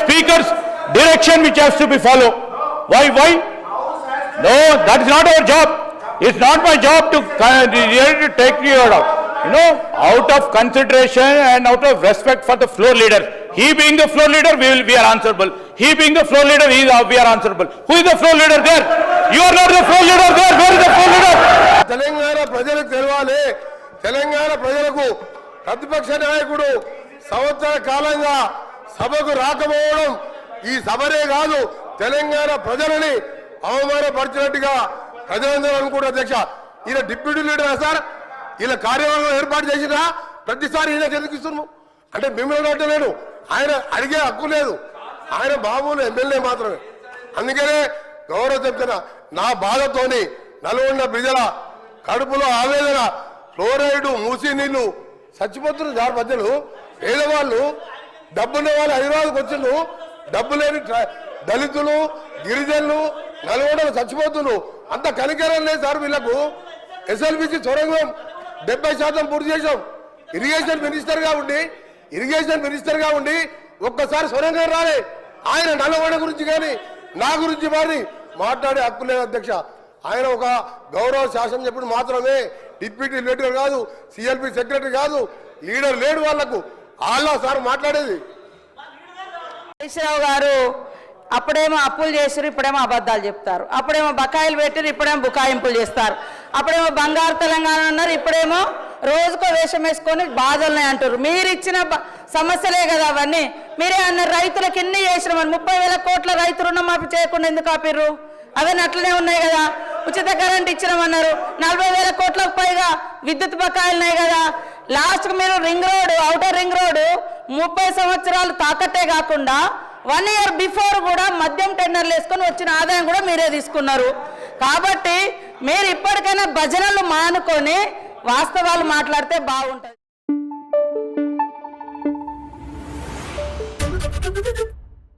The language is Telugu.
Speaker's direction which has to be followed. Why? No, that is not our job. It's not my job to really take you out of consideration and out of respect for the floor leader. He being the floor leader, we are answerable. He being the floor leader, we are answerable. Who is the floor leader there? You are not the floor leader there. Where is the floor leader? Telangana ప్రజలకు తెలవాలి. తెలంగాణ ప్రజలకు ప్రతిపక్ష నాయకుడు సంవత్సర కాలంగా సభకు రాకపోవడం ఈ సభనే కాదు తెలంగాణ ప్రజలని అవమానపరిచినట్టుగా ప్రజలందరూ అనుకుంటారు. అధ్యక్ష, ఈయన డిప్యూటీ లీడర్ సార్, ఇలా కార్యవర్గం ఏర్పాటు చేసినా ప్రతిసారి ఈయన ఎందుకు ఇస్తున్నాము అంటే మిమ్మల్ని అంటలేను, ఆయన అడిగే హక్కు లేదు, ఆయన మామూలు ఎమ్మెల్యే మాత్రమే. అందుకనే గౌరవ చెప్తున్నా, నా బాధతోని నల్గొండ ప్రజల కడుపులో ఆవేదన, ఫ్లోరైడ్ మూసి నీళ్లు చచ్చిపోతున్నారు సార్. మధ్యలో పేదవాళ్ళు డబ్బున్న వాళ్ళు హైదరాబాద్కి వచ్చిండ్రు, డబ్బు లేని దళితులు గిరిజనులు నల్గొండలు చచ్చిపోతున్నారు. అంత కనికరం లేదు సార్ వీళ్ళకు. ఎస్ఎల్బిసి సొరంగం 70% పూర్తి చేశాం. ఇరిగేషన్ మినిస్టర్ గా ఉండి ఒక్కసారి సొరంగం రాలే. ఆయన నల్లగొండ గురించి కానీ నా గురించి మరి మాట్లాడే హక్కు లేదు అధ్యక్ష. ఆయన ఒక గౌరవ శాసనం చెప్పిన మాత్రమే, డిప్యూటీ లీడర్ కాదు, సిఎల్పి సెక్రటరీ కాదు, లీడర్ లేడు వాళ్లకు. వాళ్ళ సార్ మాట్లాడేది. హరీశ్రావు గారు అప్పుడేమో అప్పులు చేసారు, ఇప్పుడేమో అబద్ధాలు చెప్తారు. అప్పుడేమో బకాయిలు పెట్టారు, ఇప్పుడేమో బుకాయింపులు చేస్తారు. అప్పుడేమో బంగారు తెలంగాణ అన్నారు, ఇప్పుడేమో రోజుకో వేషం వేసుకొని బాధలున్నాయి అంటారు. మీరు ఇచ్చిన సమస్యలే కదా అవన్నీ. మీరే అన్నారు రైతులకు ఎన్ని చేసినామని. 30,000 కోట్ల రైతు రుణమాఫీ చేయకుండా ఎందుకు ఆపిర్రు? అవన్నీ అట్లనే ఉన్నాయి కదా. ఉచిత కరెంట్ ఇచ్చినామన్నారు. 40,000 కోట్లకు పైగా విద్యుత్ బకాయిలు ఉన్నాయి కదా. లాస్ట్కి మీరు ఔటర్ రింగ్ రోడ్ 30 సంవత్సరాలు తాకట్టే కాకుండా 1 ఇయర్ బిఫోర్ కూడా మద్యం టెండర్లు వేసుకొని వచ్చిన ఆదాయం కూడా మీరే తీసుకున్నారు. కాబట్టి మీరు ఇప్పటికైనా భజనలు మానుకొని వాస్తవాలు మాట్లాడితే బాగుంటుంది.